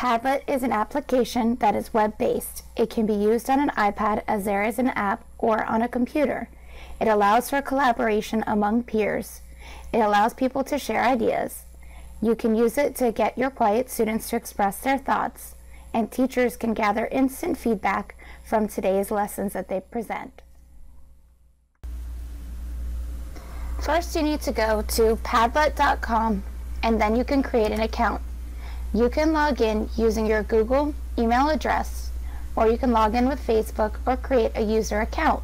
Padlet is an application that is web-based. It can be used on an iPad as there is an app or on a computer. It allows for collaboration among peers. It allows people to share ideas. You can use it to get your quiet students to express their thoughts, and teachers can gather instant feedback from today's lessons that they present. First, you need to go to Padlet.com and then you can create an account. You can log in using your Google email address, or you can log in with Facebook or create a user account.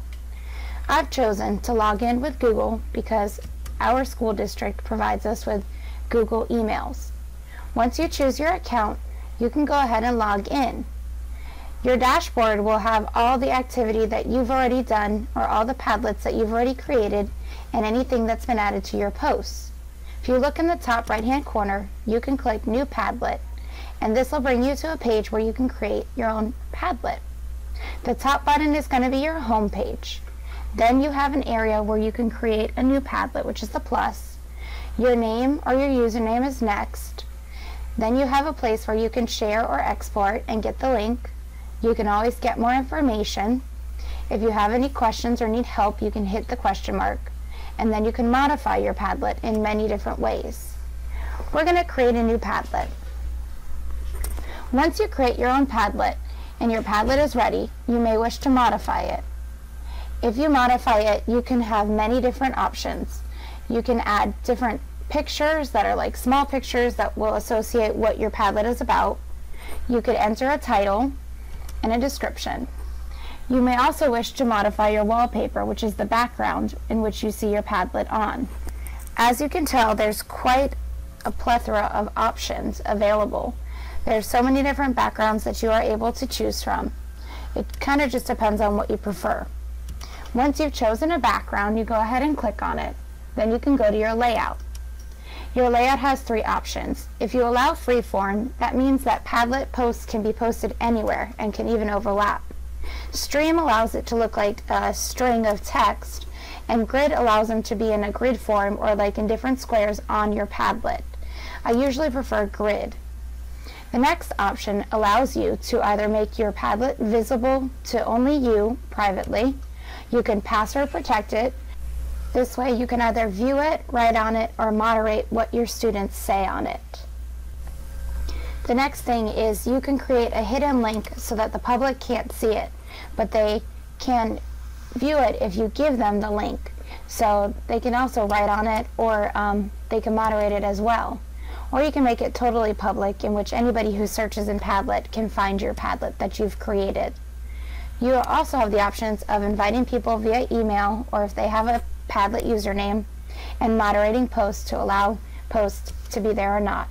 I've chosen to log in with Google because our school district provides us with Google emails. Once you choose your account, you can go ahead and log in. Your dashboard will have all the activity that you've already done, or all the Padlets that you've already created, and anything that's been added to your posts. If you look in the top right hand corner, you can click New Padlet, and this will bring you to a page where you can create your own Padlet. The top button is going to be your home page. Then you have an area where you can create a new Padlet, which is the plus. Your name or your username is next. Then you have a place where you can share or export and get the link. You can always get more information. If you have any questions or need help, you can hit the question mark. And then you can modify your Padlet in many different ways. We're going to create a new Padlet. Once you create your own Padlet and your Padlet is ready, you may wish to modify it. If you modify it, you can have many different options. You can add different pictures that are like small pictures that will associate what your Padlet is about. You could enter a title and a description. You may also wish to modify your wallpaper, which is the background in which you see your Padlet on. As you can tell, there's quite a plethora of options available. There's so many different backgrounds that you are able to choose from. It kind of just depends on what you prefer. Once you've chosen a background, you go ahead and click on it. Then you can go to your layout. Your layout has three options. If you allow freeform, that means that Padlet posts can be posted anywhere and can even overlap. Stream allows it to look like a string of text, and grid allows them to be in a grid form or like in different squares on your Padlet. I usually prefer grid. The next option allows you to either make your Padlet visible to only you privately. You can password protect it. This way you can either view it, write on it, or moderate what your students say on it. The next thing is you can create a hidden link so that the public can't see it, but they can view it if you give them the link. So they can also write on it, or they can moderate it as well. Or you can make it totally public, in which anybody who searches in Padlet can find your Padlet that you've created. You also have the options of inviting people via email, or if they have a Padlet username, and moderating posts to allow posts to be there or not.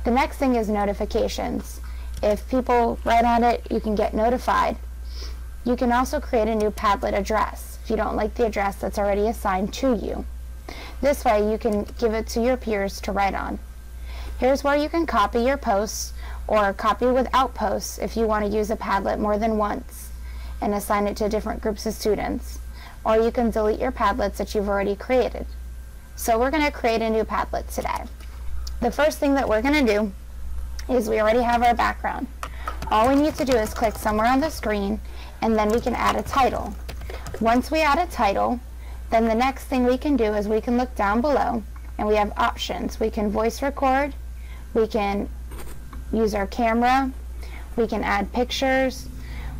The next thing is notifications. If people write on it, you can get notified. You can also create a new Padlet address if you don't like the address that's already assigned to you. This way you can give it to your peers to write on. Here's where you can copy your posts, or copy without posts if you want to use a Padlet more than once and assign it to different groups of students. Or you can delete your Padlets that you've already created. So we're going to create a new Padlet today. The first thing that we're going to do is we already have our background. All we need to do is click somewhere on the screen, and then we can add a title. Once we add a title, then the next thing we can do is we can look down below, and we have options. We can voice record, we can use our camera, we can add pictures,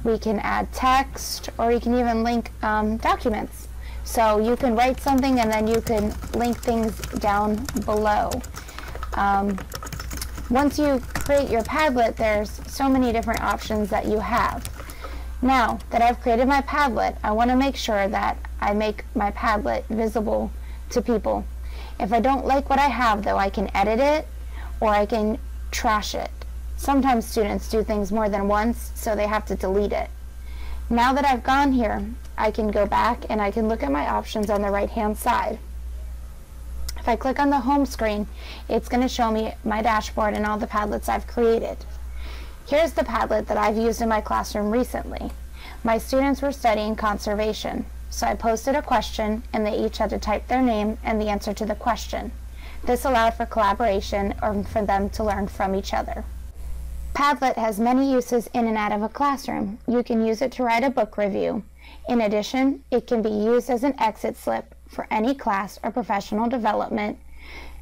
we can add text, or you can even link documents. So you can write something and then you can link things down below. Once you create your Padlet, there's so many different options that you have. Now that I've created my Padlet, I want to make sure that I make my Padlet visible to people. If I don't like what I have, though, I can edit it or I can trash it. Sometimes students do things more than once, so they have to delete it. Now that I've gone here, I can go back and I can look at my options on the right-hand side. If I click on the home screen, it's going to show me my dashboard and all the Padlets I've created. Here's the Padlet that I've used in my classroom recently. My students were studying conservation, so I posted a question and they each had to type their name and the answer to the question. This allowed for collaboration or for them to learn from each other. Padlet has many uses in and out of a classroom. You can use it to write a book review. In addition, it can be used as an exit slip for any class or professional development.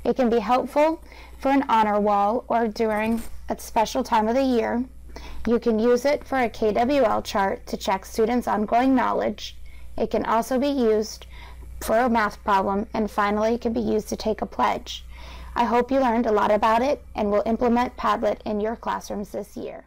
It can be helpful for an honor wall or during a special time of the year. You can use it for a KWL chart to check students' ongoing knowledge. It can also be used for a math problem, and finally, it can be used to take a pledge. I hope you learned a lot about it and will implement Padlet in your classrooms this year.